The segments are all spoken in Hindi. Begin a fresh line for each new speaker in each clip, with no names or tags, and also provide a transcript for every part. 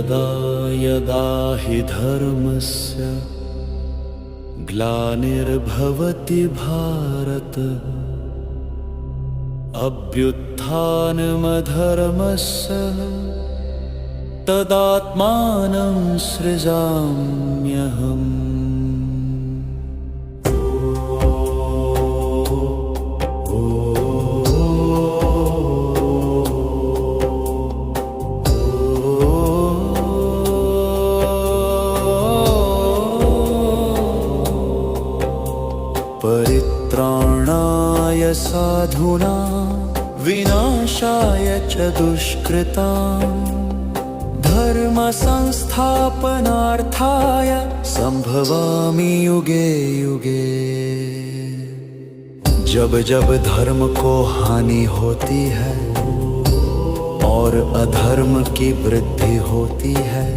यदा यदा हि धर्मस्य ग्लानिर्भवति भारत अभ्युत्थानमधर्मस्य तदात्मानं सृजाम्यहम्। परित्राणाय साधूनां विनाशाय च दुष्कृतां धर्म संस्थापनार्थाय संभवामि युगे युगे। जब जब धर्म को हानि होती है और अधर्म की वृद्धि होती है,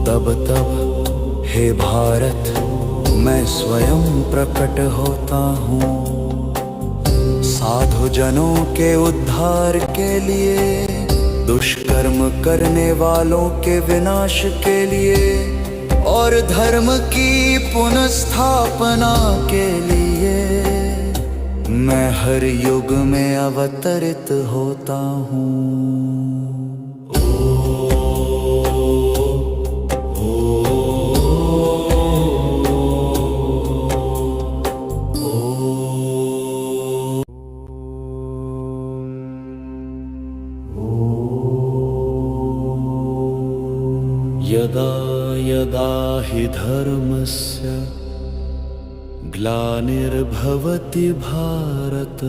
तब तब हे भारत मैं स्वयं प्रकट होता हूँ, साधु जनों के उद्धार के लिए, दुष्कर्म करने वालों के विनाश के लिए और धर्म की पुनर्स्थापना के लिए मैं हर युग में अवतरित होता हूँ। यदा यदा हि धर्मस्य ग्लानिर्भवति भारत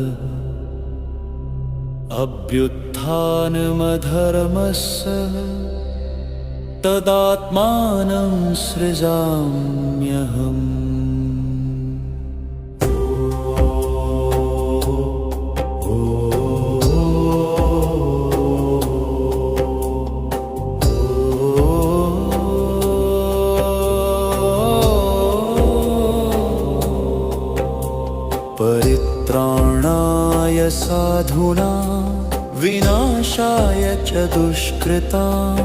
अभ्युत्थानमधर्मस्य तदात्मानं सृजाम्यहम्। परित्राणाय साधूनां विनाशाय च दुष्कृतां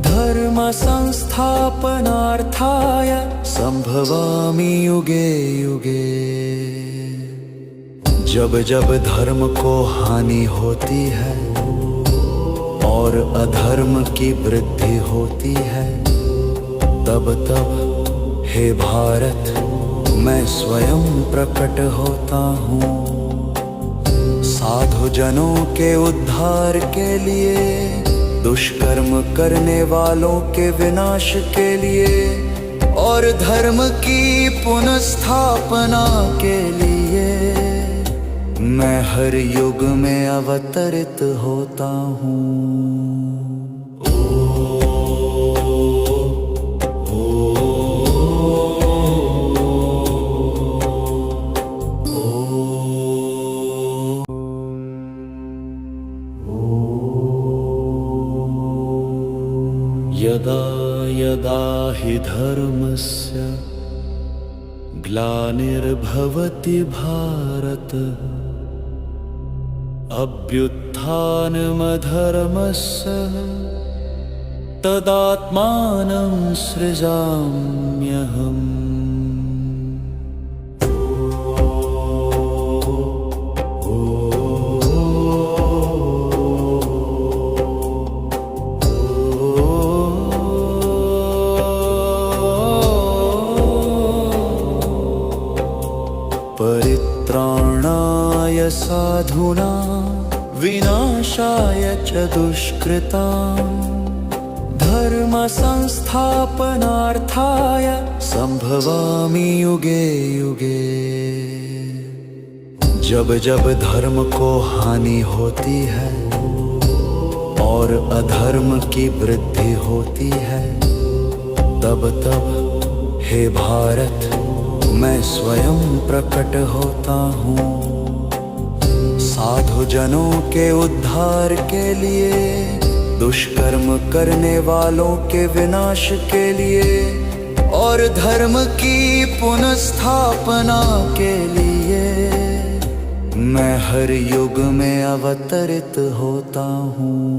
धर्म संस्थापनार्थाय संभवामि युगे युगे। जब जब धर्म को हानि होती है और अधर्म की वृद्धि होती है, तब तब हे भारत मैं स्वयं प्रकट होता हूँ, साधु जनों के उद्धार के लिए, दुष्कर्म करने वालों के विनाश के लिए और धर्म की पुनर्स्थापना के लिए मैं हर युग में अवतरित होता हूँ। यदा यदा हि धर्मस्य ग्लानिर्भवति भारत अभ्युत्थानमधर्मस्य तदात्मानं सृजाम्यहम्। परित्राणाय साधूनां विनाशाय च दुष्कृतां धर्म संस्थापनार्थाय संभवामि युगे युगे। जब जब धर्म को हानि होती है और अधर्म की वृद्धि होती है, तब तब हे भारत मैं स्वयं प्रकट होता हूँ, साधु जनों के उद्धार के लिए, दुष्कर्म करने वालों के विनाश के लिए और धर्म की पुनर्स्थापना के लिए मैं हर युग में अवतरित होता हूँ।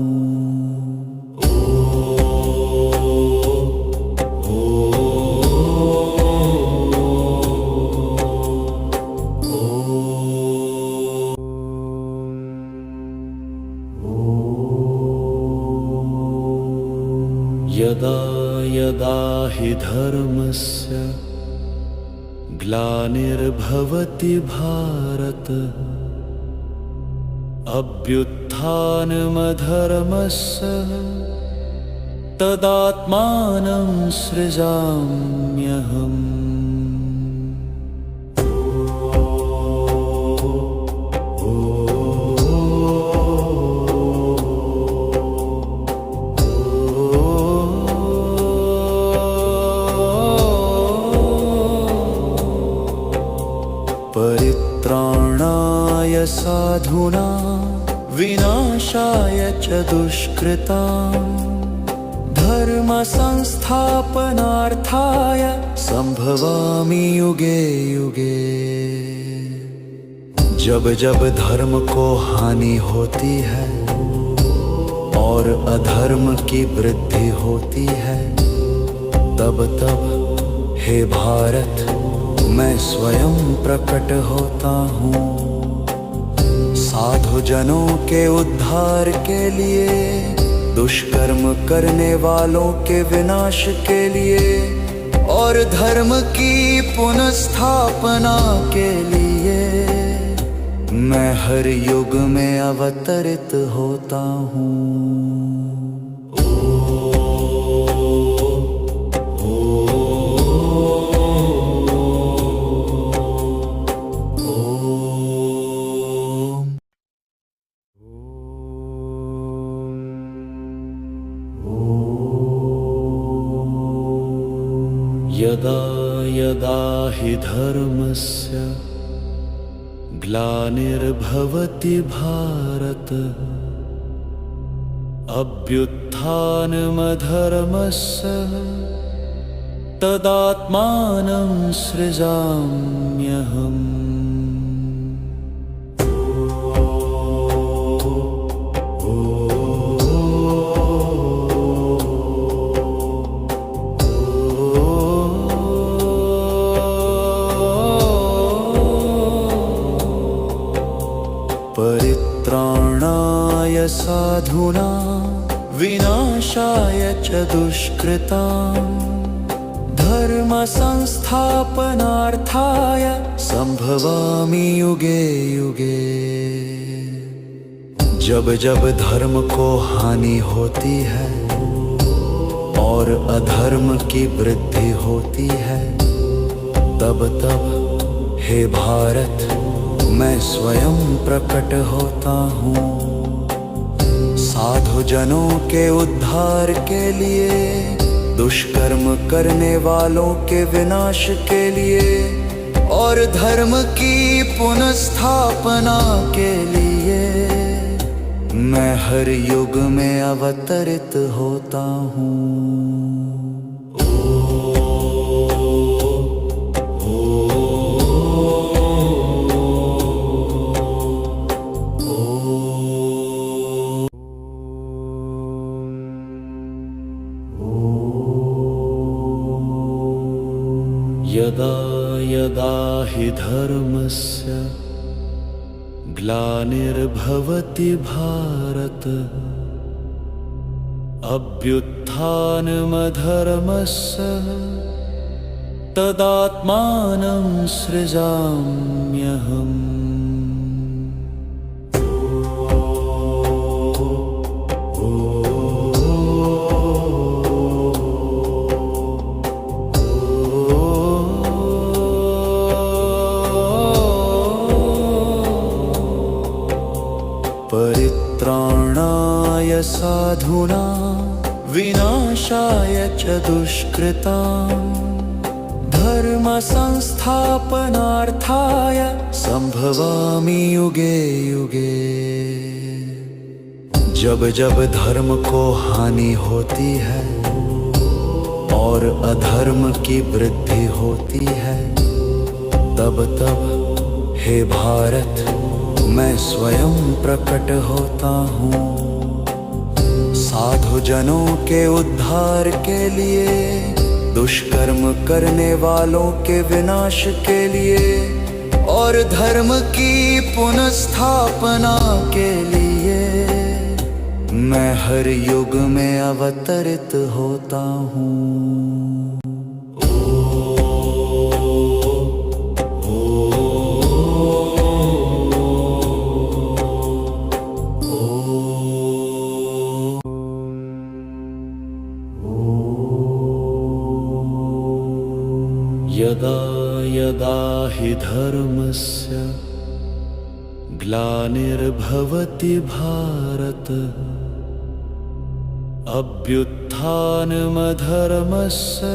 यदा हि धर्मस्य ग्लानिर्भवति भारत अभ्युत्थानमधर्मस्य तदात्मानं सृजाम्यहम्। परित्राणाय साधूनां विनाशाय च दुष्कृतां धर्म संस्थापनार्थाय संभवामि युगे युगे। जब जब धर्म को हानि होती है और अधर्म की वृद्धि होती है, तब तब हे भारत मैं स्वयं प्रकट होता हूँ। साधु जनों के उद्धार के लिए, दुष्कर्म करने वालों के विनाश के लिए और धर्म की पुनर्स्थापना के लिए मैं हर युग में अवतरित होता हूँ। यदा यदा हि धर्मस्य ग्लानिर्भवति भारत अभ्युत्थानमधर्मस्य तदात्मानं सृजाम्यहम्। परित्राणाय साधूनां विनाशाय च दुष्कृतां धर्म संस्थापनार्थाय संभवामि युगे युगे। जब जब धर्म को हानि होती है और अधर्म की वृद्धि होती है, तब तब हे भारत मैं स्वयं प्रकट होता हूँ। साधु जनों के उद्धार के लिए, दुष्कर्म करने वालों के विनाश के लिए और धर्म की पुनर्स्थापना के लिए मैं हर युग में अवतरित होता हूँ। यदा यदा हि धर्मस्य ग्लानिर्भवति भारत अभ्युत्थानमधर्मस्य तदात्मानं सृजाम्यहम्। परित्राणाय साधूनां विनाशाय च दुष्कृतां धर्म संस्थापनार्थाय संभवामि युगे युगे। जब जब धर्म को हानि होती है और अधर्म की वृद्धि होती है, तब तब हे भारत मैं स्वयं प्रकट होता हूँ। साधु जनों के उद्धार के लिए, दुष्कर्म करने वालों के विनाश के लिए और धर्म की पुनर्स्थापना के लिए मैं हर युग में अवतरित होता हूँ। धर्मस्य ग्लानिर्भवति भारत अभ्युत्थानमधर्मस्य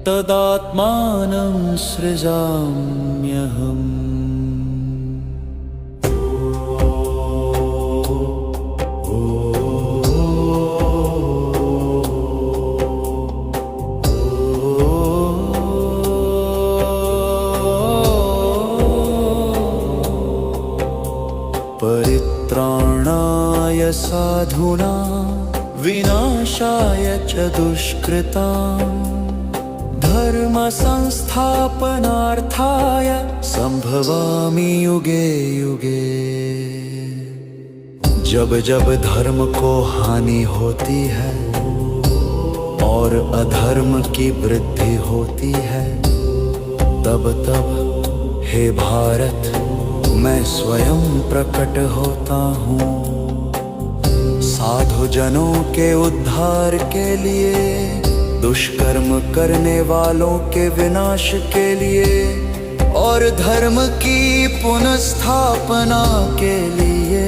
तदात्मानं सृजाम्यहम्। परित्राणाय साधूनां विनाशाय च दुष्कृतां धर्म संस्थापनार्थाय संभवामि युगे युगे। जब जब धर्म को हानि होती है और अधर्म की वृद्धि होती है, तब तब हे भारत मैं स्वयं प्रकट होता हूँ। साधु जनों के उद्धार के लिए, दुष्कर्म करने वालों के विनाश के लिए और धर्म की पुनर्स्थापना के लिए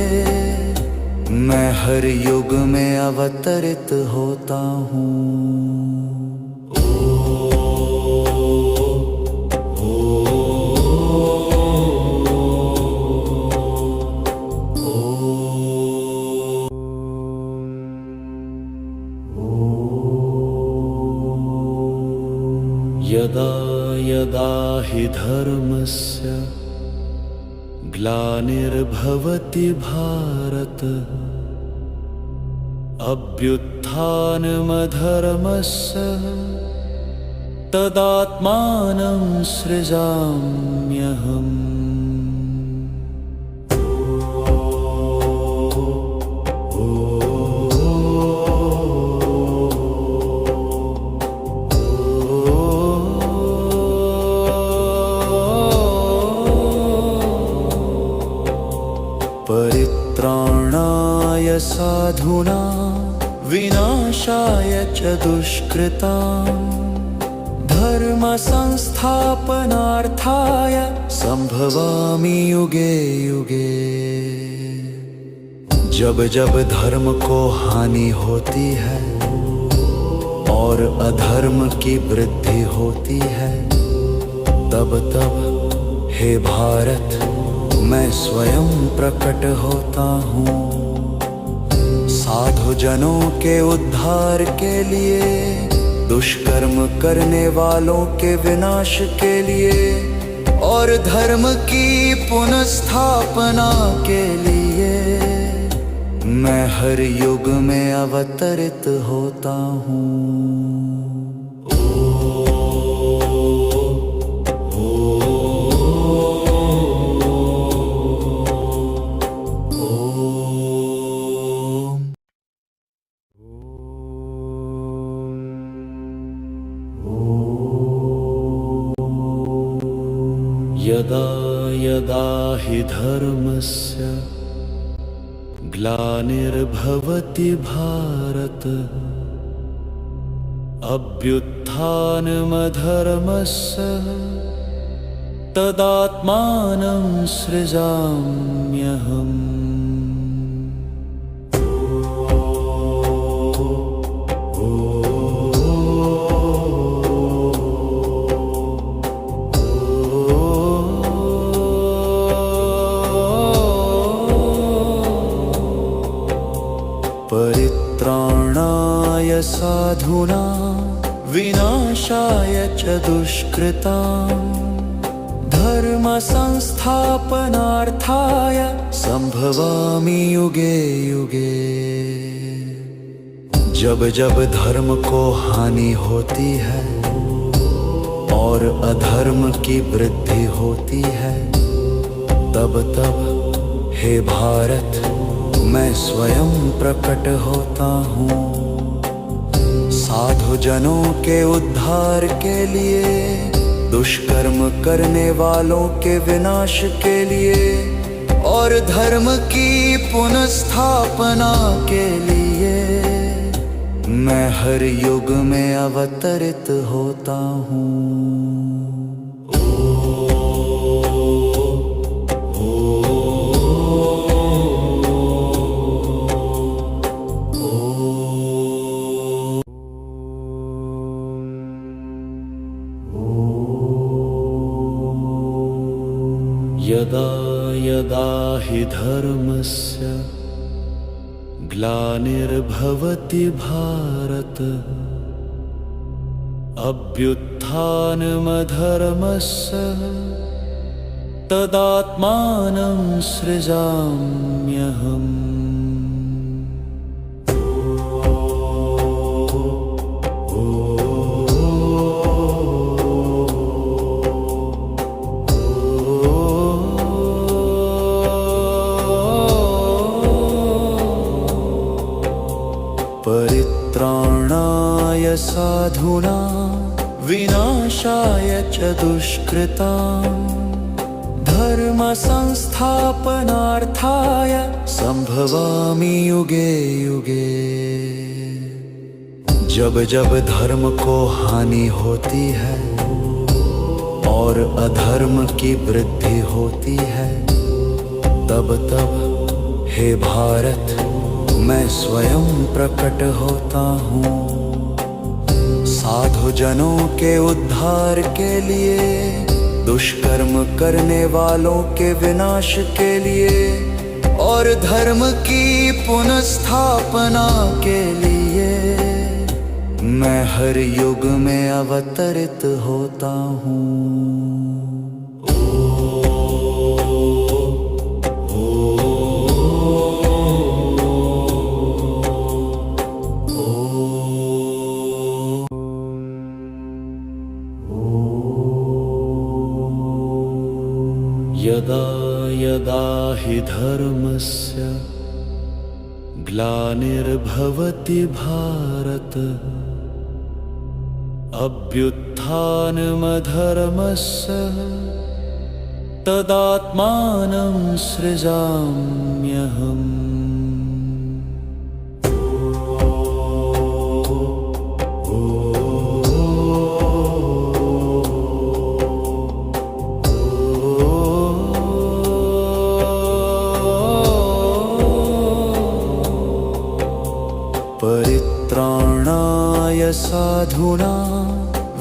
मैं हर युग में अवतरित होता हूँ। यदा यदा हि धर्मस्य ग्लानिर्भवति भारत अभ्युत्थानमधर्मस्य तदात्मानं सृजाम्यहम्। परित्राणाय साधूनां विनाशाय च दुष्कृतां धर्म संस्थापनार्थाय संभवामि युगे युगे। जब जब धर्म को हानि होती है और अधर्म की वृद्धि होती है, तब तब हे भारत मैं स्वयं प्रकट होता हूँ। साधु जनों के उद्धार के लिए, दुष्कर्म करने वालों के विनाश के लिए और धर्म की पुनर्स्थापना के लिए मैं हर युग में अवतरित होता हूँ। यदा यदा हि धर्मस्य ग्लानिर्भवति भारत अभ्युत्थानमधर्मस्य तदात्मानं सृजाम्यहम्। परित्राणाय साधूनां विनाशाय च दुष्कृतां धर्म संस्थापनार्थाय संभवामि युगे युगे। जब जब धर्म को हानि होती है और अधर्म की वृद्धि होती है, तब तब हे भारत मैं स्वयं प्रकट होता हूँ। साधु जनों के उद्धार के लिए, दुष्कर्म करने वालों के विनाश के लिए और धर्म की पुनर्स्थापना के लिए मैं हर युग में अवतरित होता हूँ। यदा यदा हि धर्मस्य ग्लानिर्भवति भारत अभ्युत्थानमधर्मस्य तदात्मानं सृजाम्यहम्। परित्राणाय साधूनां विनाशाय च दुष्कृतां धर्म संस्थापनार्थाय संभवामि युगे युगे। जब जब धर्म को हानि होती है और अधर्म की वृद्धि होती है, तब तब हे भारत मैं स्वयं प्रकट होता हूँ। साधु जनों के उद्धार के लिए, दुष्कर्म करने वालों के विनाश के लिए और धर्म की पुनर्स्थापना के लिए मैं हर युग में अवतरित होता हूँ। यदा यदा हि धर्मस्य ग्लानिर्भवति भारत अभ्युत्थानमधर्मस्य तदात्मानं सृजाम्यहम्। परित्राणाय साधूनां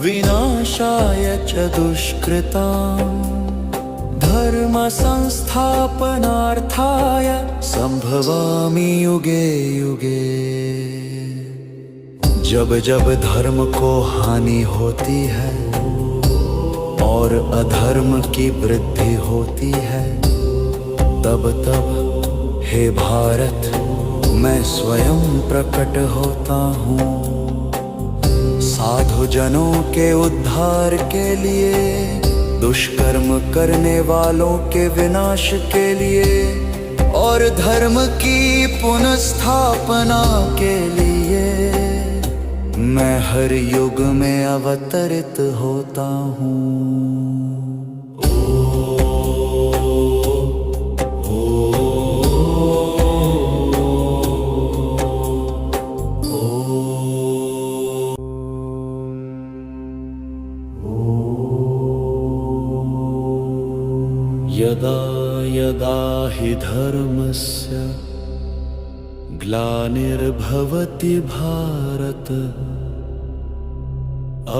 विनाशाय च दुष्कृतां धर्म संस्थापनार्थाय संभवामि युगे युगे। जब जब धर्म को हानि होती है और अधर्म की वृद्धि होती है, तब तब हे भारत मैं स्वयं प्रकट होता हूँ। साधु जनों के उद्धार के लिए, दुष्कर्म करने वालों के विनाश के लिए और धर्म की पुनर्स्थापना के लिए मैं हर युग में अवतरित होता हूँ। यदा यदा हि धर्मस्य ग्लानिर्भवति भारत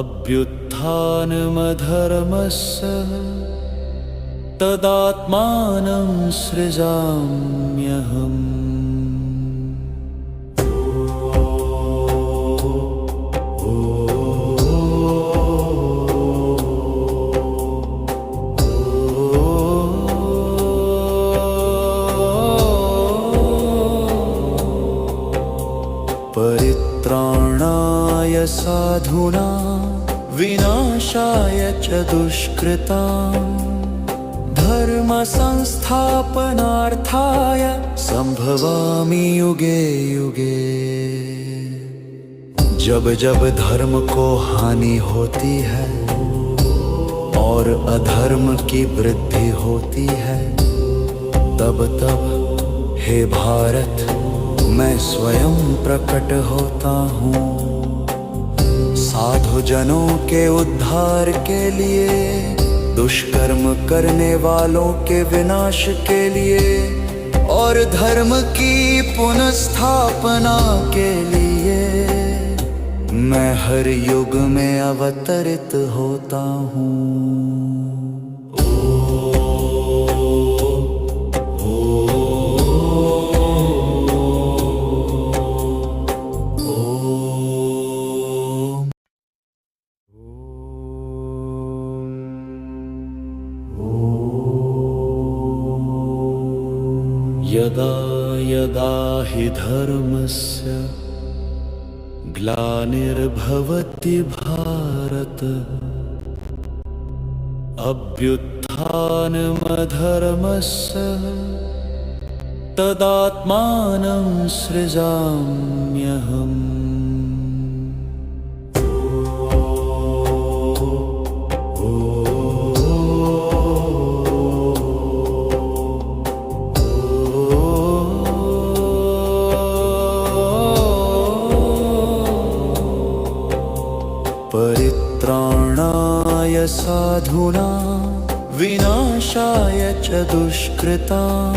अभ्युत्थानमधर्मस्य तदात्मानं सृजाम्यहम्। परित्राणाय साधूनां विनाशाय च दुष्कृतां धर्म संस्थापनार्थाय संभवामि युगे युगे। जब जब धर्म को हानि होती है और अधर्म की वृद्धि होती है, तब तब हे भारत मैं स्वयं प्रकट होता हूँ। साधु जनों के उद्धार के लिए, दुष्कर्म करने वालों के विनाश के लिए और धर्म की पुनर्स्थापना के लिए मैं हर युग में अवतरित होता हूँ। यदा यदा हि धर्मस्य ग्लानिर्भवति भारत अभ्युत्थानमधर्मस्य तदात्मानं सृजाम्यहम्। परित्राणाय साधूनां विनाशाय च दुष्कृतां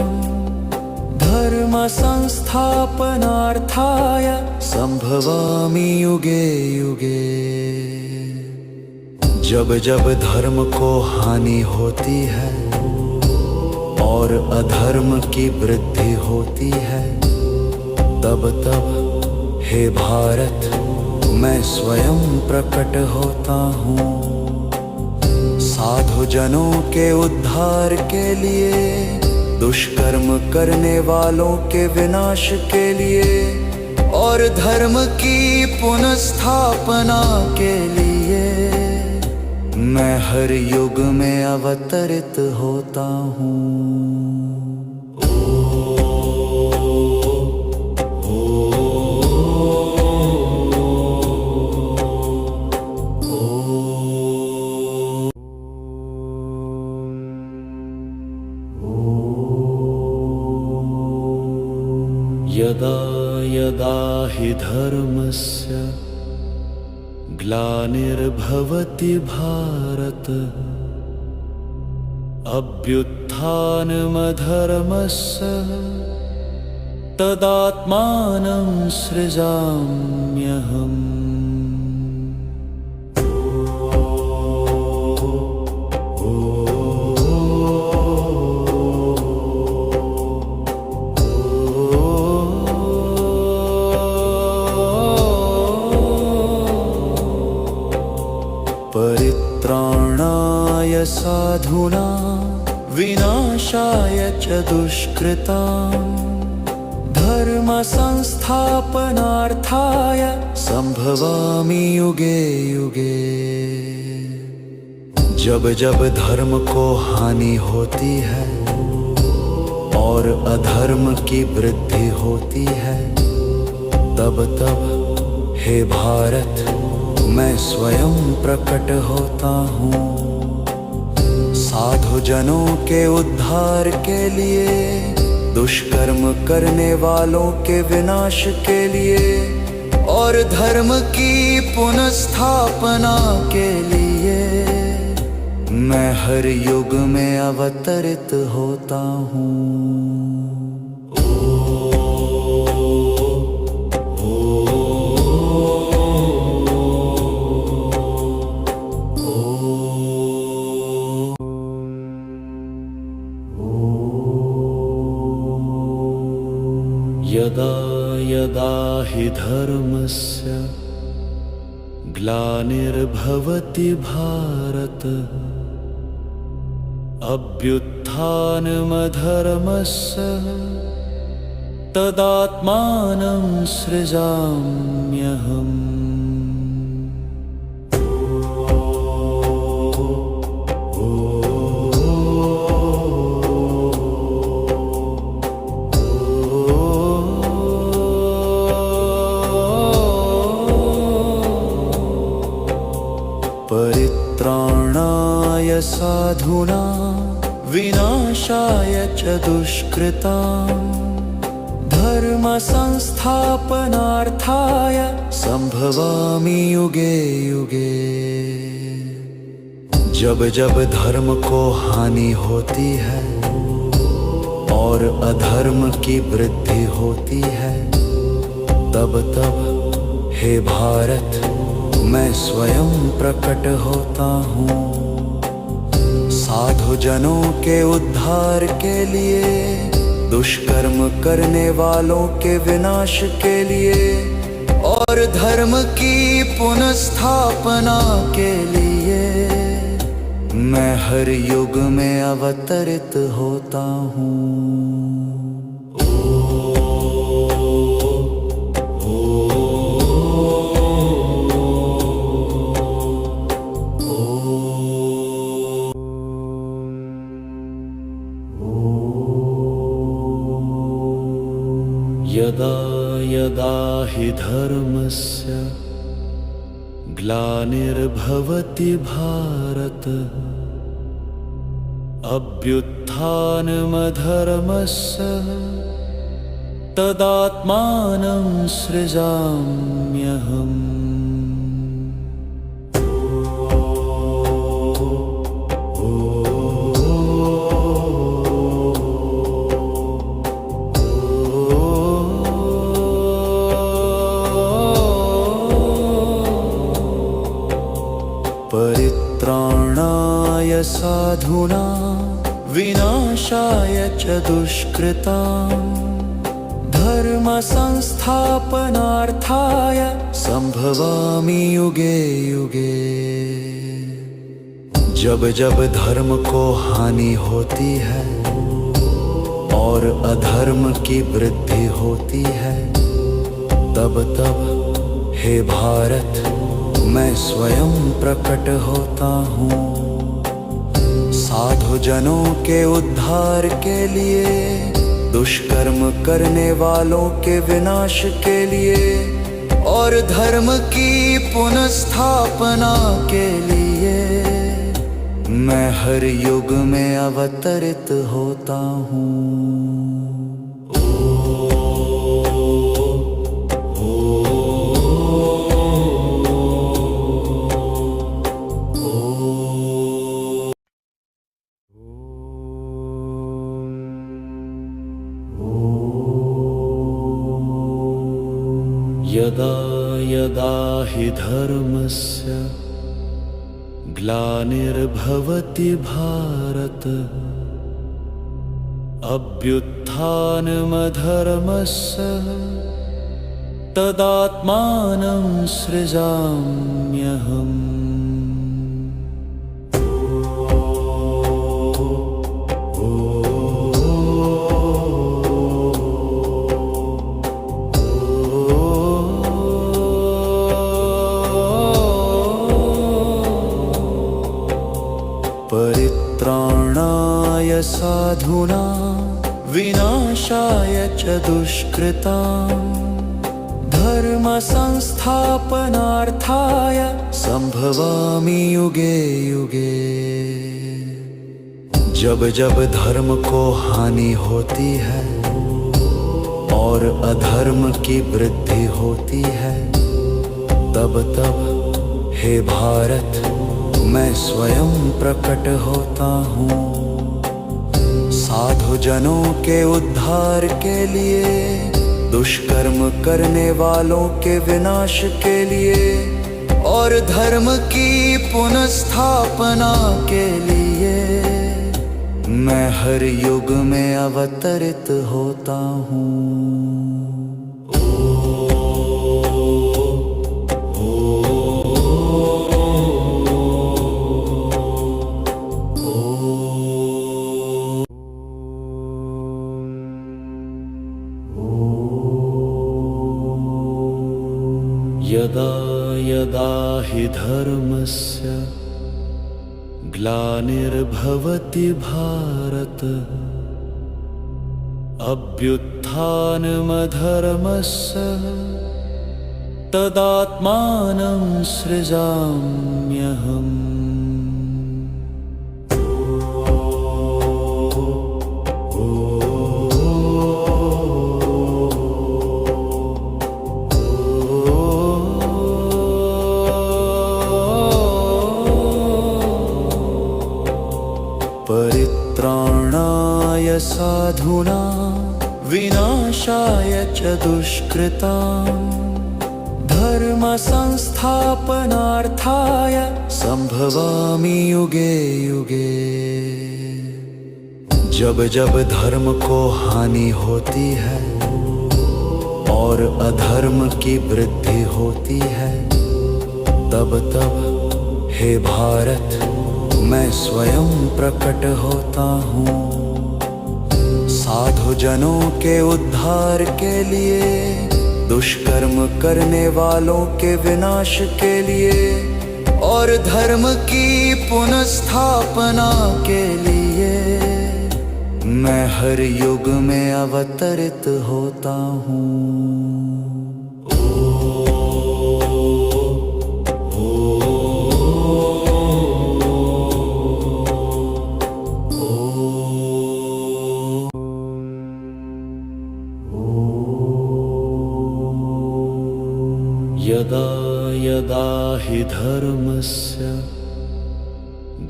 धर्म संस्थापनार्थाय संभवामि युगे युगे। जब जब धर्म को हानि होती है और अधर्म की वृद्धि होती है, तब तब हे भारत मैं स्वयं प्रकट होता हूँ। साधु जनों के उद्धार के लिए, दुष्कर्म करने वालों के विनाश के लिए और धर्म की पुनर्स्थापना के लिए मैं हर युग में अवतरित होता हूँ। यदा यदा हि धर्मस्य ग्लानिर्भवति भारत अभ्युत्थानमधर्मस्य तदात्मानं सृजाम्यहम्। परित्राणाय साधूनां विनाशाय च दुष्कृतां धर्म संस्थापनार्थाय संभवामि युगे युगे। जब जब धर्म को हानि होती है और अधर्म की वृद्धि होती है, तब तब हे भारत मैं स्वयं प्रकट होता हूँ। साधु जनों के उद्धार के लिए, दुष्कर्म करने वालों के विनाश के लिए और धर्म की पुनर्स्थापना के लिए मैं हर युग में अवतरित होता हूँ। यदा यदा हि धर्मस्य ग्लानिर्भवति भारत अभ्युत्थानमधर्मस्य तदात्मानं सृजाम्यहम्। परित्राणाय साधूनां विनाशाय च दुष्कृतां धर्म संस्थापनार्थाय संभवामि युगे युगे। जब जब धर्म को हानि होती है और अधर्म की वृद्धि होती है, तब तब हे भारत मैं स्वयं प्रकट होता हूँ। साधु जनों के उद्धार के लिए, दुष्कर्म करने वालों के विनाश के लिए और धर्म की पुनर्स्थापना के लिए मैं हर युग में अवतरित होता हूँ। यदा यदा हि धर्मस्य ग्लानिर्भवति भारत अभ्युत्थानमधर्मस्य तदात्मानं सृजाम्यहम्। परित्राणाय साधूनां विनाशाय च दुष्कृतां धर्म संस्थापनार्थाय संभवामि युगे युगे। जब जब धर्म को हानि होती है और अधर्म की वृद्धि होती है, तब तब हे भारत मैं स्वयं प्रकट होता हूँ। साधु जनों के उद्धार के लिए, दुष्कर्म करने वालों के विनाश के लिए और धर्म की पुनर्स्थापना के लिए मैं हर युग में अवतरित होता हूँ। यदा यदा हि धर्मस्य ग्लानिर्भवति भारत अभ्युत्थानमधर्मस्य तदात्मानं सृजाम्यहम्। परित्राणाय साधूनां विनाशाय च दुष्कृतां धर्म संस्थापनार्थाय संभवामि युगे युगे। जब जब धर्म को हानि होती है और अधर्म की वृद्धि होती है, तब तब हे भारत मैं स्वयं प्रकट होता हूँ। साधु जनों के उद्धार के लिए, दुष्कर्म करने वालों के विनाश के लिए और धर्म की पुनर्स्थापना के लिए मैं हर युग में अवतरित होता हूँ। यदा यदा हि धर्मस्य ग्लानिर्भवति भारत अभ्युत्थानमधर्मस्य तदात्मानं सृजाम्यहम्। परित्राणाय साधूनां विनाशाय च दुष्कृतां धर्म संस्थापनार्थाय संभवामि युगे युगे। जब जब धर्म को हानि होती है और अधर्म की वृद्धि होती है, तब तब हे भारत मैं स्वयं प्रकट होता हूँ। साधु जनों के उद्धार के लिए, दुष्कर्म करने वालों के विनाश के लिए और धर्म की पुनर्स्थापना के लिए मैं हर युग में अवतरित होता हूँ। यदा यदा हि धर्मस्य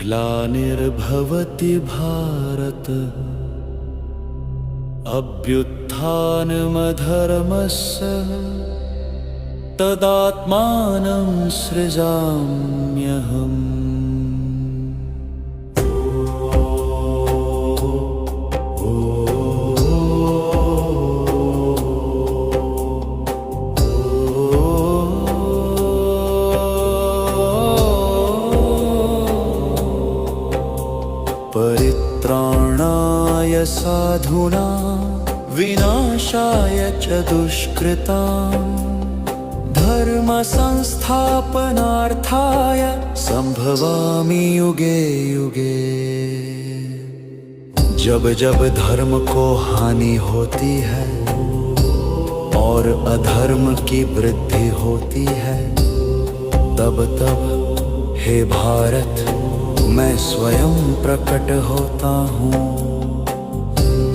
ग्लानिर्भवति भारत अभ्युत्थानमधर्मस्य तदात्मानं सृजाम्यहम्। परित्राणाय साधूनां विनाशाय च दुष्कृतां धर्म संस्थापनार्थाय संभवामि युगे युगे। जब जब धर्म को हानि होती है और अधर्म की वृद्धि होती है, तब तब हे भारत मैं स्वयं प्रकट होता हूँ।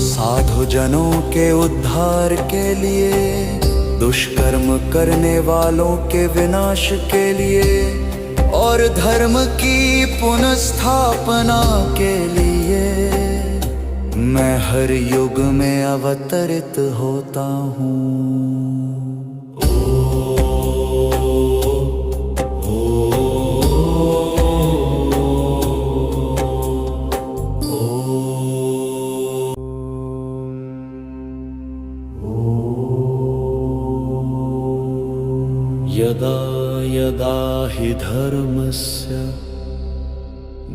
साधु जनों के उद्धार के लिए, दुष्कर्म करने वालों के विनाश के लिए और धर्म की पुनर्स्थापना के लिए मैं हर युग में अवतरित होता हूँ। यदा यदा हि धर्मस्य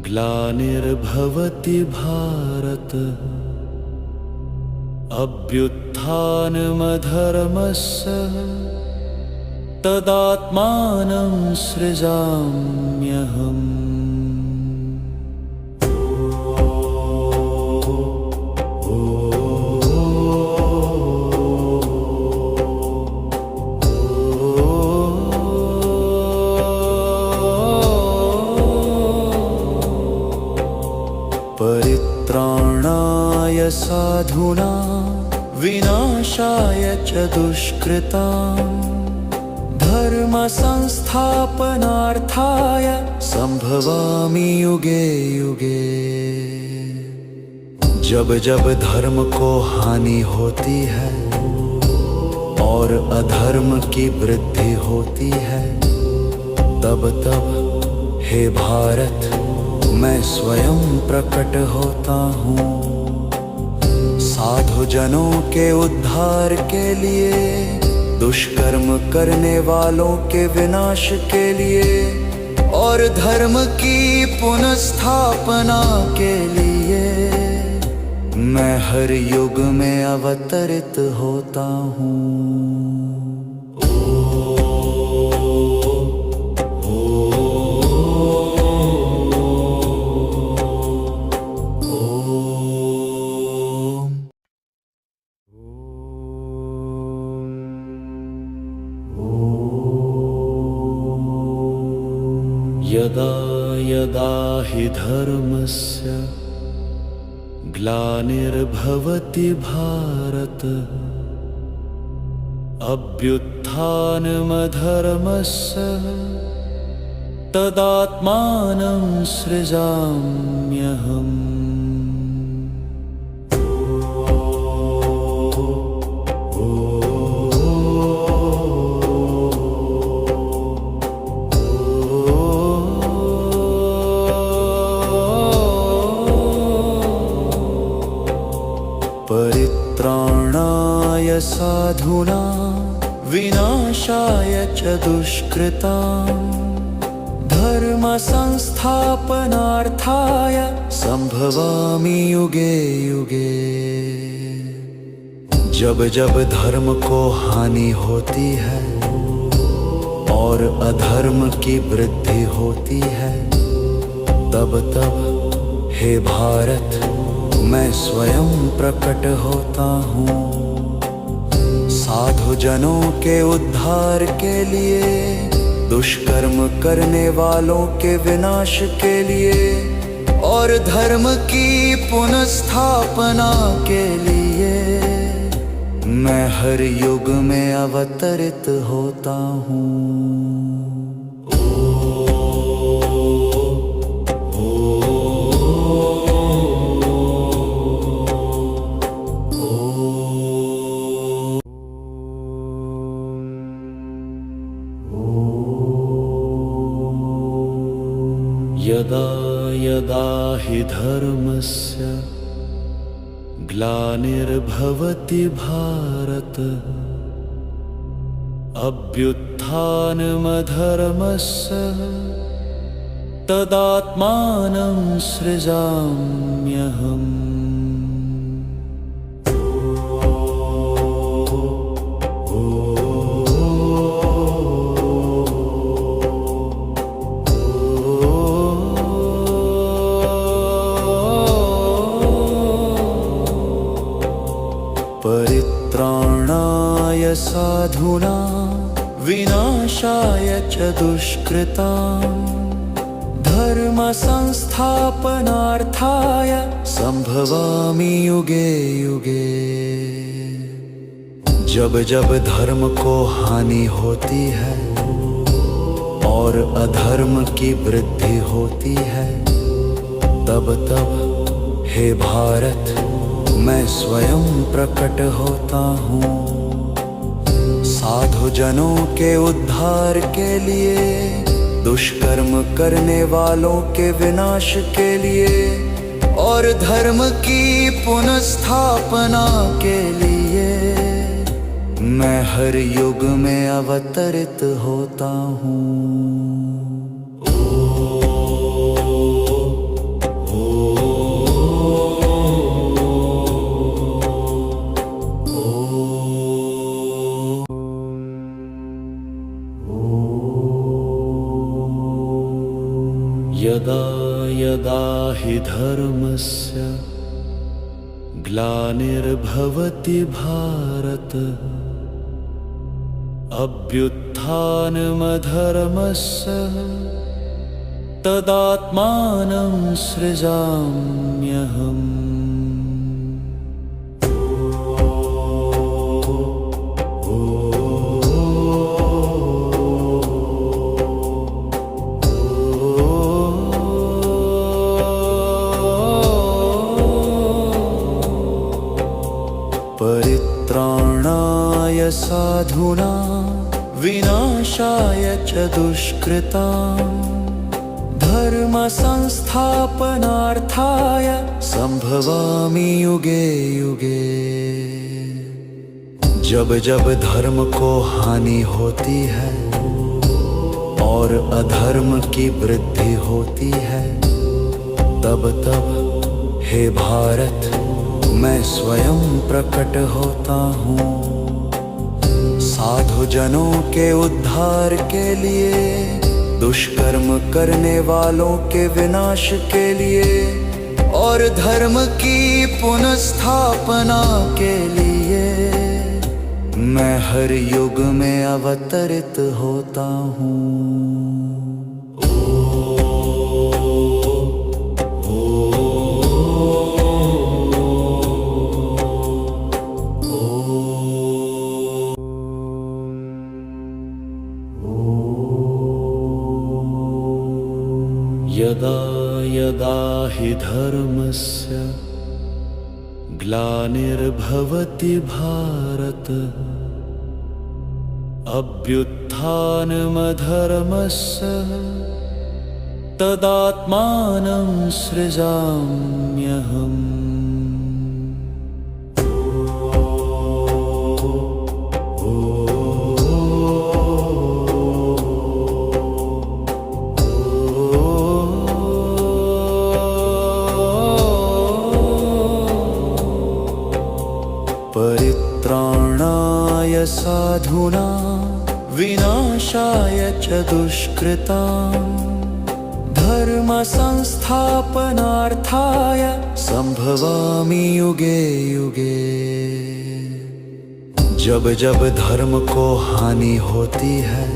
ग्लानिर्भवति भारत अभ्युत्थानमधर्मस्य तदात्मानं सृजाम्यहम्। परित्राणाय साधूनां विनाशाय च दुष्कृतां धर्म संस्थापनार्थाय संभवामि युगे युगे। जब जब धर्म को हानि होती है और अधर्म की वृद्धि होती है, तब तब हे भारत मैं स्वयं प्रकट होता हूँ। साधु जनों के उद्धार के लिए, दुष्कर्म करने वालों के विनाश के लिए और धर्म की पुनर्स्थापना के लिए मैं हर युग में अवतरित होता हूँ। यदा यदा हि धर्मस्य ग्लानिर्भवति भारत अभ्युत्थानमधर्मस्य तदात्मानं सृजाम्यहम्। परित्राणाय साधूनां विनाशाय च दुष्कृतां धर्म संस्थापनार्थाय संभवामि युगे युगे। जब जब धर्म को हानि होती है और अधर्म की वृद्धि होती है, तब तब हे भारत मैं स्वयं प्रकट होता हूँ। साधु जनों के उद्धार के लिए, दुष्कर्म करने वालों के विनाश के लिए और धर्म की पुनर्स्थापना के लिए मैं हर युग में अवतरित होता हूँ। यदा यदा हि धर्मस्य ग्लानिर्भवति भारत, अभ्युत्थानमधर्मस्य तदात्मानं सृजाम्यहम्। परित्राणाय साधूनां विनाशाय च दुष्कृतां, धर्म संस्थापनार्थाय संभवामि युगे युगे। जब जब धर्म को हानि होती है और अधर्म की वृद्धि होती है, तब तब हे भारत मैं स्वयं प्रकट होता हूँ। साधु जनों के उद्धार के लिए, दुष्कर्म करने वालों के विनाश के लिए और धर्म की पुनर्स्थापना के लिए मैं हर युग में अवतरित होता हूँ। यदा यदा हि धर्मस्य ग्लानिर्भवति भारत, अभ्युत्थानमधर्मस्य तदात्मानं सृजाम्यहम्। परित्राणाय साधूनां विनाशाय च दुष्कृतां, धर्म संस्थापनार्थाय संभवामि युगे युगे। जब जब धर्म को हानि होती है और अधर्म की वृद्धि होती है, तब तब हे भारत मैं स्वयं प्रकट होता हूँ। साधु जनों के उद्धार के लिए, दुष्कर्म करने वालों के विनाश के लिए और धर्म की पुनर्स्थापना के लिए मैं हर युग में अवतरित होता हूँ। यदा यदा हि धर्मस्य ग्लानिर्भवति भारत, अभ्युत्थानमधर्मस्य तदात्मानं सृजाम्यहम्। परित्राणाय साधूनां विनाशाय च दुष्कृतां, धर्म धर्म संस्थापनार्थाय संभवामि युगे युगे। जब जब धर्म को हानि होती है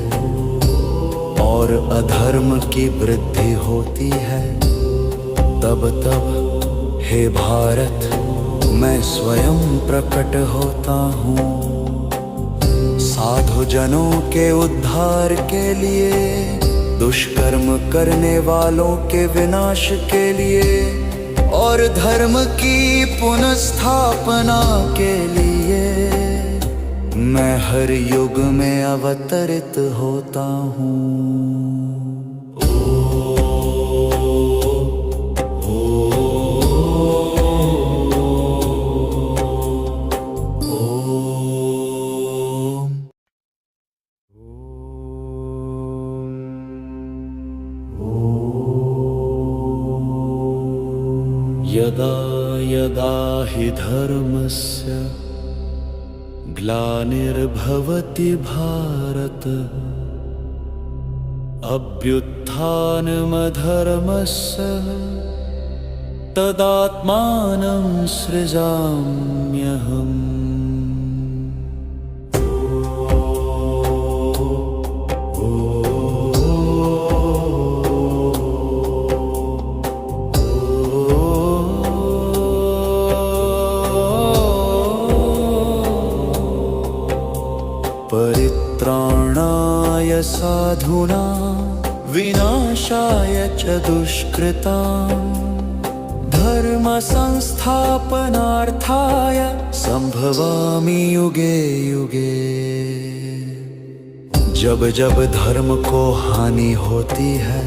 और अधर्म की वृद्धि होती है, तब तब हे भारत मैं स्वयं प्रकट होता हूँ। साधु जनों के उद्धार के लिए, दुष्कर्म करने वालों के विनाश के लिए और धर्म की पुनर्स्थापना के लिए मैं हर युग में अवतरित होता हूँ। यदा यदा हि धर्मस्य ग्लानिर्भवति भारत, अभ्युत्थानमधर्मस्य तदात्मानं सृजाम्यहम्। परित्राणाय साधूनां विनाशाय च दुष्कृतां, धर्म संस्थापनार्थाय संभवामि युगे युगे। जब जब धर्म को हानि होती है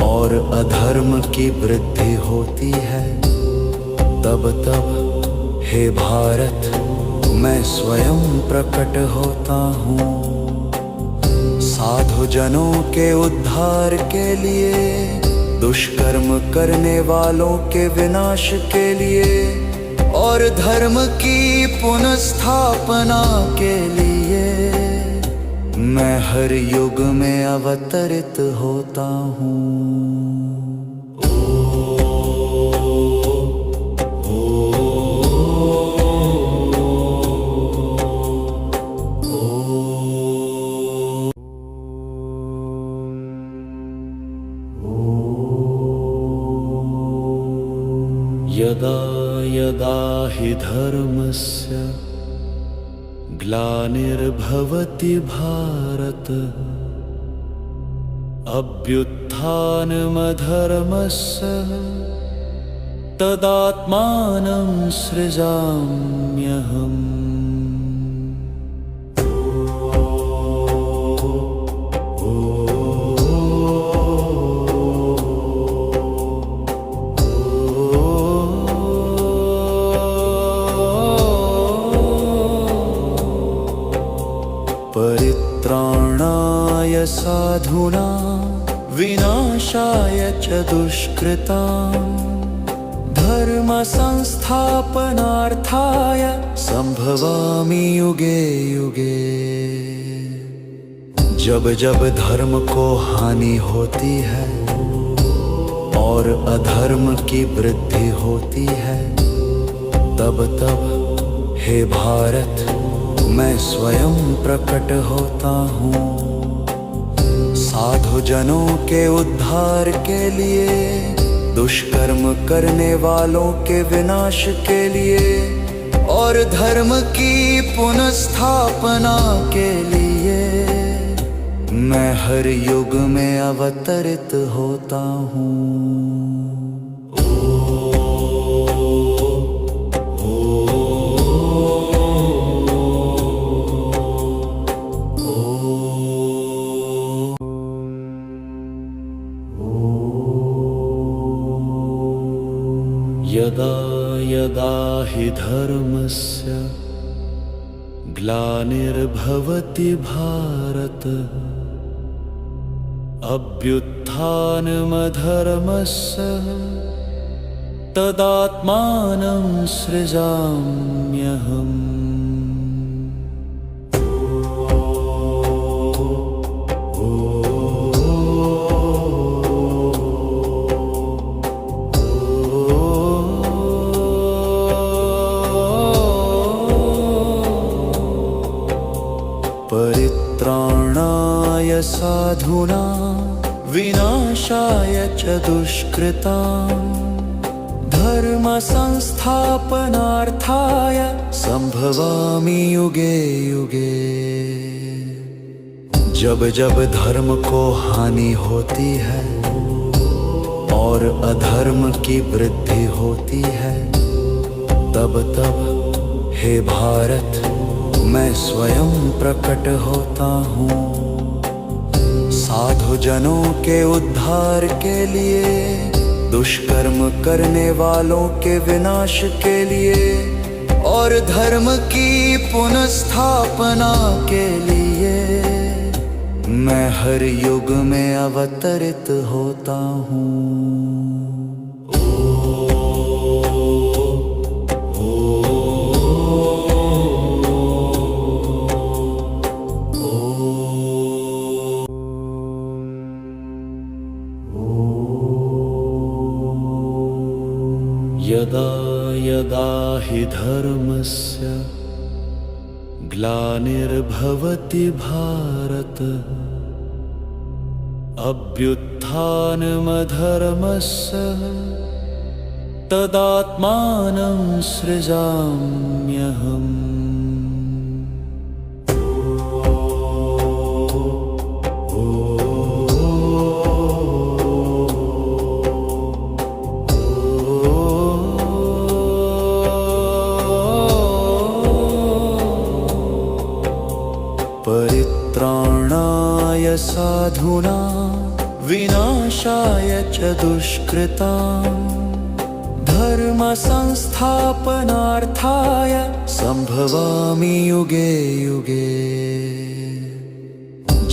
और अधर्म की वृद्धि होती है, तब तब हे भारत मैं स्वयं प्रकट होता हूँ। साधु जनों के उद्धार के लिए, दुष्कर्म करने वालों के विनाश के लिए और धर्म की पुनर्स्थापना के लिए मैं हर युग में अवतरित होता हूँ। यदा यदा हि धर्मस्य ग्लानिर्भवति भारत, अभ्युत्थानमधर्मस्य तदात्मानं सृजाम्यहम्। परित्राणाय साधूनां विनाशाय च दुष्कृतां, धर्म संस्थापनार्थाय संभवामि युगे युगे। जब जब धर्म को हानि होती है और अधर्म की वृद्धि होती है, तब तब हे भारत मैं स्वयं प्रकट होता हूँ। साधु जनों के उद्धार के लिए, दुष्कर्म करने वालों के विनाश के लिए और धर्म की पुनर्स्थापना के लिए मैं हर युग में अवतरित होता हूँ। यदा यदा हि धर्मस्य ग्लानिर्भवति भारत, अभ्युत्थानमधर्मस्य तदात्मानं सृजाम्यहम्। साधूनां विनाशाय च दुष्कृताम् धर्म संस्थापनार्थाय संभवामि युगे युगे। जब जब धर्म को हानि होती है और अधर्म की वृद्धि होती है, तब तब हे भारत मैं स्वयं प्रकट होता हूँ। साधु जनों के उद्धार के लिए, दुष्कर्म करने वालों के विनाश के लिए और धर्म की पुनर्स्थापना के लिए मैं हर युग में अवतरित होता हूँ। यदा यदा हि धर्मस्य ग्लानिर्भवति भारत अभ्युत्थानमधर्मस्य तदात्मानं सृजाम्यहम्। परित्राणाय साधूनां विनाशाय च दुष्कृतां धर्म संस्थापनार्थाय संभवामि युगे युगे।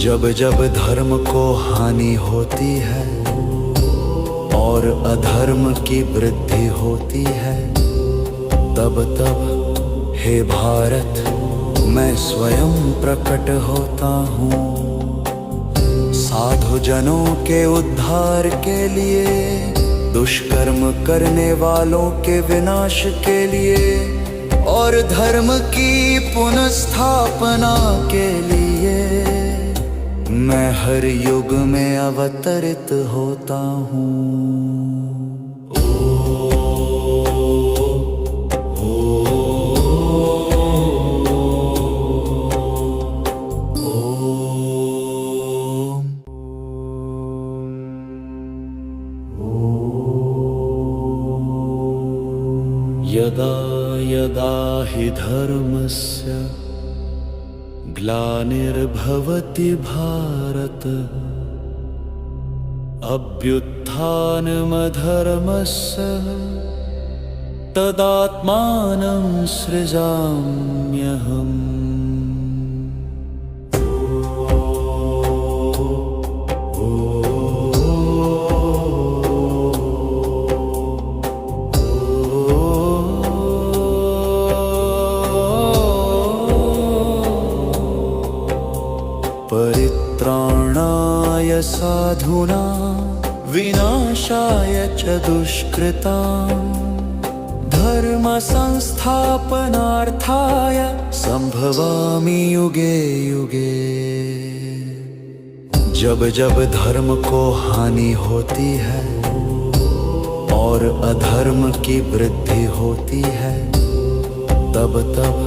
जब जब धर्म को हानि होती है और अधर्म की वृद्धि होती है, तब तब हे भारत मैं स्वयं प्रकट होता हूँ। साधु जनों के उद्धार के लिए, दुष्कर्म करने वालों के विनाश के लिए और धर्म की पुनर्स्थापना के लिए मैं हर युग में अवतरित होता हूँ। यदा यदा हि धर्मस्य ग्लानिर्भवति भारत अभ्युत्थानमधर्मस्य तदात्मानं सृजाम्यहम्। परित्राणाय साधूनां विनाशाय च दुष्कृतां धर्म संस्थापनार्थाय संभवामि युगे युगे। जब जब धर्म को हानि होती है और अधर्म की वृद्धि होती है, तब तब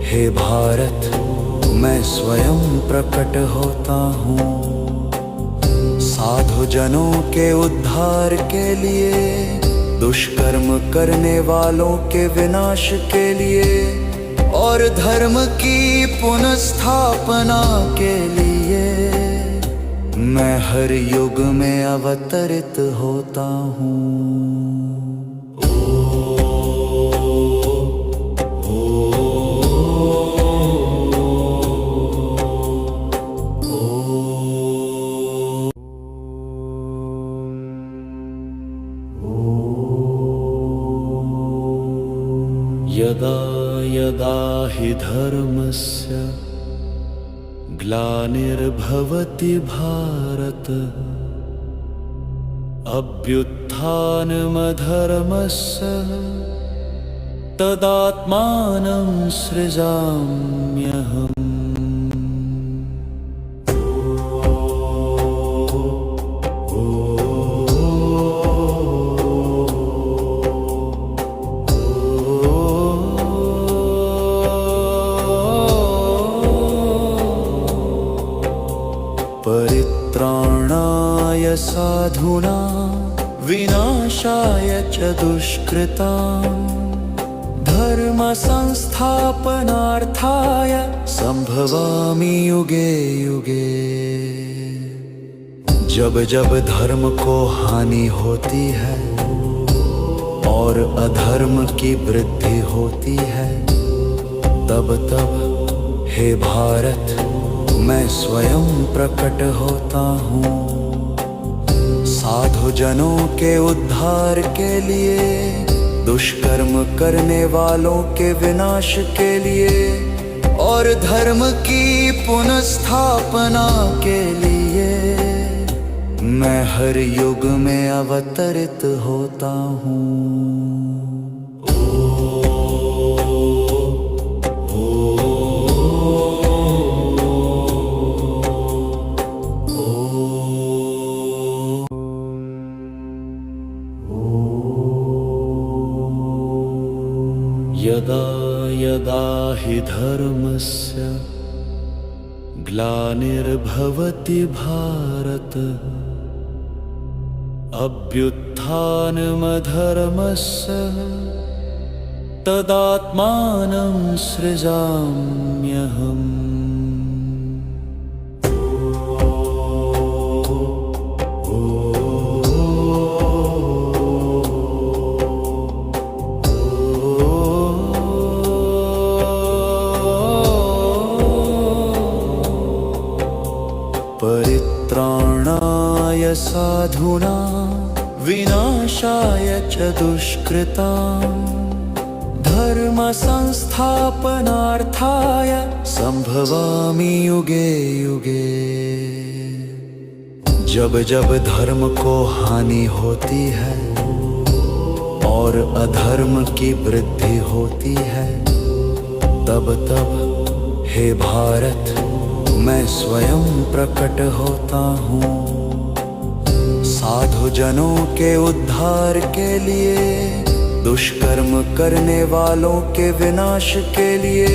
हे भारत मैं स्वयं प्रकट होता हूँ। साधु जनों के उद्धार के लिए, दुष्कर्म करने वालों के विनाश के लिए और धर्म की पुनर्स्थापना के लिए मैं हर युग में अवतरित होता हूँ। यदा यदा हि धर्मस्य ग्लानिर्भवति भारत अभ्युत्थानमधर्मस्य तदात्मानं सृजाम्यहम्। दुष्कृताम् धर्म संस्थापनार्थाय संभवामि युगे युगे। जब जब धर्म को हानि होती है और अधर्म की वृद्धि होती है, तब तब हे भारत मैं स्वयं प्रकट होता हूँ। साधु जनों के उद्धार के लिए, दुष्कर्म करने वालों के विनाश के लिए और धर्म की पुनर्स्थापना के लिए मैं हर युग में अवतरित होता हूँ। यदा यदा हि धर्मस्य ग्लानिर्भवति भारत अभ्युत्थानमधर्मस्य तदात्मानं सृजाम्यहम्। परित्राणाय साधूनां विनाशाय च दुष्कृताम् धर्म संस्थापनार्थाय संभवामि युगे युगे। जब जब धर्म को हानि होती है और अधर्म की वृद्धि होती है, तब तब हे भारत मैं स्वयं प्रकट होता हूँ। साधु जनों के उद्धार के लिए, दुष्कर्म करने वालों के विनाश के लिए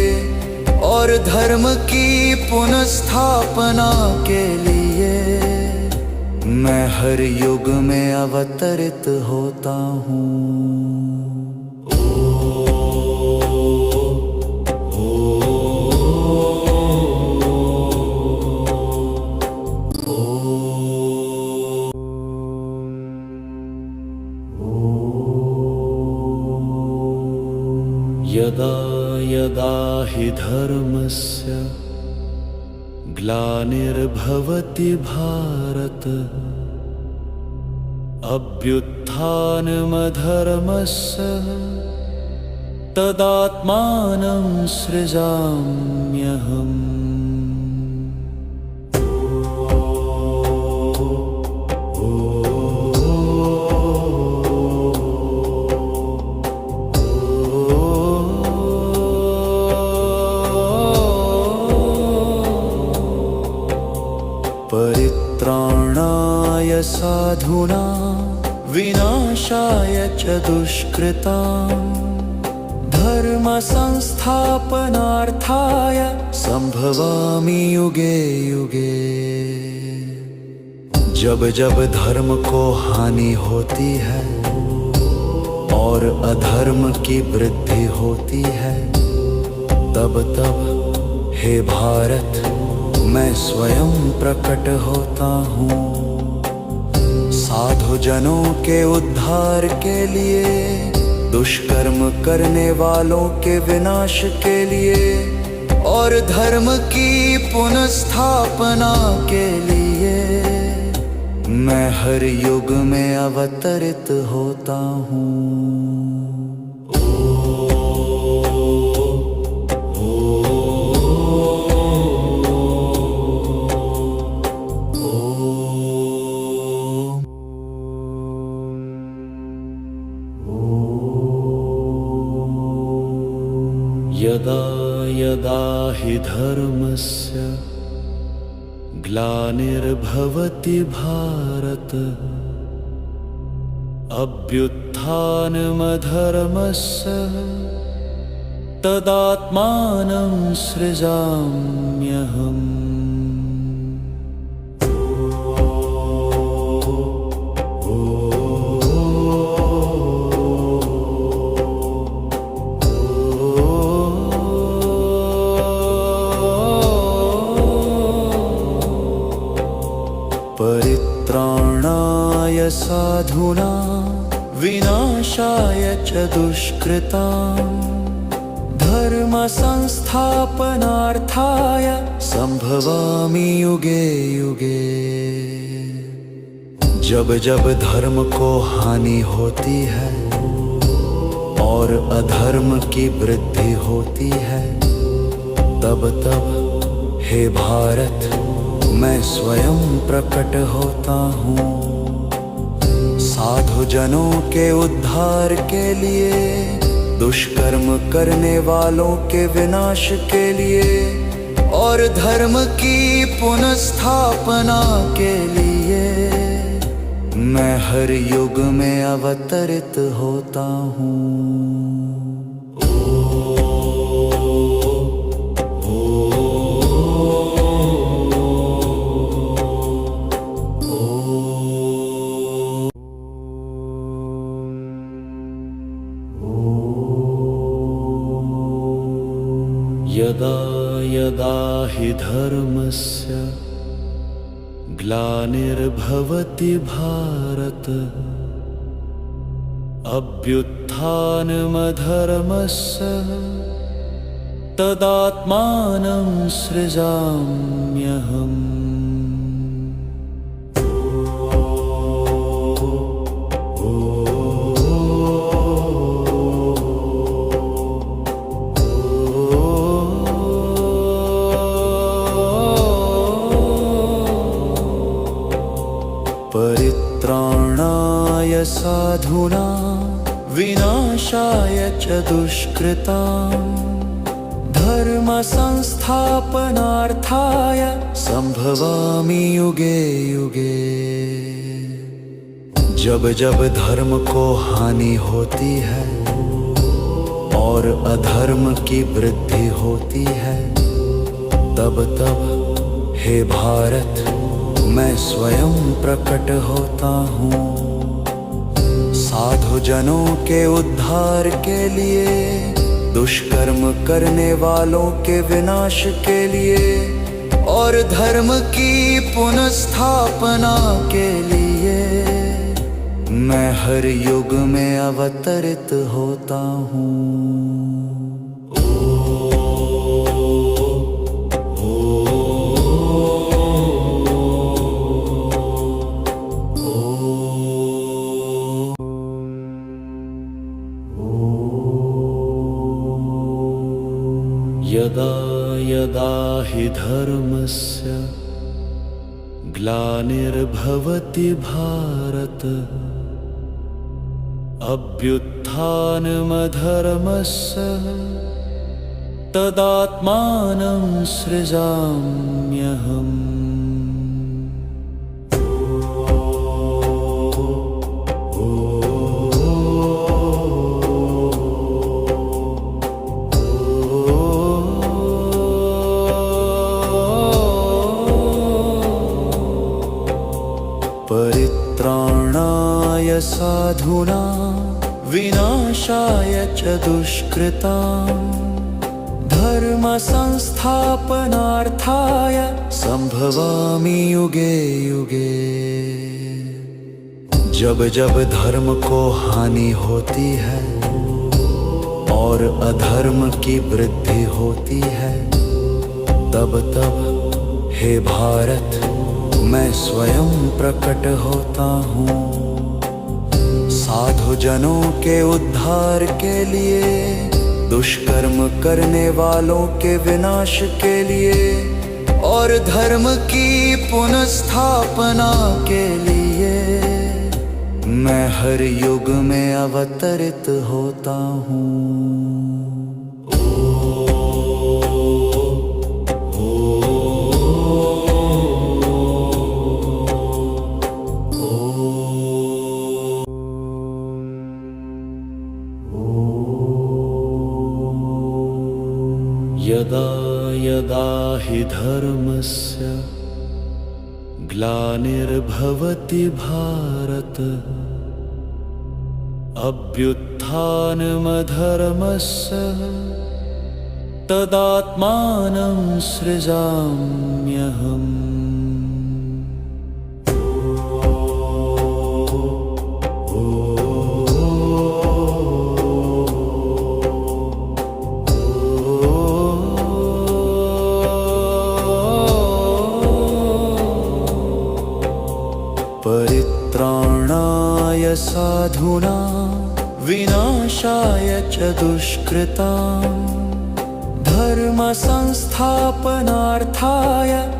और धर्म की पुनर्स्थापना के लिए मैं हर युग में अवतरित होता हूँ। यदा यदा हि धर्मस्य ग्लानिर्भवति भारत अभ्युत्थानमधर्मस्य तदात्मानं सृजाम्यहम्। परित्राणाय साधूनां विनाशाय च दुष्कृताम् धर्म संस्थापनार्थाय संभवामि युगे युगे। जब जब धर्म को हानि होती है और अधर्म की वृद्धि होती है, तब तब हे भारत मैं स्वयं प्रकट होता हूँ। साधु जनों के उद्धार के लिए, दुष्कर्म करने वालों के विनाश के लिए और धर्म की पुनर्स्थापना के लिए मैं हर युग में अवतरित होता हूँ। यदा यदा हि धर्मस्य ग्लानिर्भवति भारत अभ्युत्थानमधर्मस्य तदात्मानं सृजाम्यहम्। साधूनां विनाशाय च दुष्कृताम् धर्म संस्थापनार्थाय संभवामि युगे युगे। जब जब धर्म को हानि होती है और अधर्म की वृद्धि होती है, तब तब हे भारत मैं स्वयं प्रकट होता हूँ। साधु जनों के उद्धार के लिए, दुष्कर्म करने वालों के विनाश के लिए और धर्म की पुनर्स्थापना के लिए मैं हर युग में अवतरित होता हूँ। यदा यदा हि धर्मस्य ग्लानिर्भवति भारत अभ्युत्थानमधर्मस्य तदात्मानं सृजाम्यहम्। परित्राणाय साधूनां विनाशाय च दुष्कृताम् धर्म संस्थापनार्थाय संभवामि युगे युगे। जब जब धर्म को हानि होती है और अधर्म की वृद्धि होती है, तब तब हे भारत मैं स्वयं प्रकट होता हूँ। साधु जनों के उद्धार के लिए, दुष्कर्म करने वालों के विनाश के लिए और धर्म की पुनर्स्थापना के लिए मैं हर युग में अवतरित होता हूँ। यदा यदा हि धर्मस्य ग्लानिर्भवति भारत अभ्युत्थानमधर्मस्य तदात्मानं सृजाम्यहम्। परित्राणाय साधूनां विनाशाय च दुष्कृताम् धर्म संस्थापनार्थाय संभवामि युगे युगे। जब जब धर्म को हानि होती है और अधर्म की वृद्धि होती है, तब तब हे भारत मैं स्वयं प्रकट होता हूँ। साधु जनों के उद्धार के लिए, दुष्कर्म करने वालों के विनाश के लिए और धर्म की पुनर्स्थापना के लिए मैं हर युग में अवतरित होता हूँ। यदा यदा हि धर्मस्य ग्लानिर्भवति भारत अभ्युत्थानमधर्मस्य तदात्मानं सृजाम्यहम्। विनाशाय च दुष्कृताम् धर्म संस्थापनार्थाय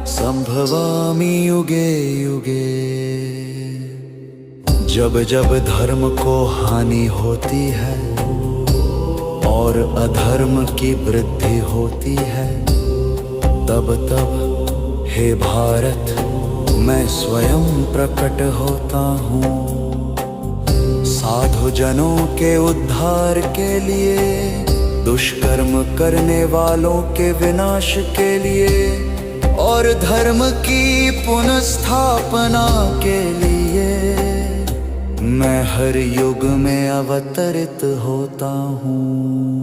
संभवामि युगे युगे। जब जब धर्म को हानि होती है और अधर्म की वृद्धि होती है, तब तब हे भारत मैं स्वयं प्रकट होता हूँ। साधु जनों के उद्धार के लिए, दुष्कर्म करने वालों के विनाश के लिए और धर्म की पुनर्स्थापना के लिए मैं हर युग में अवतरित होता हूँ।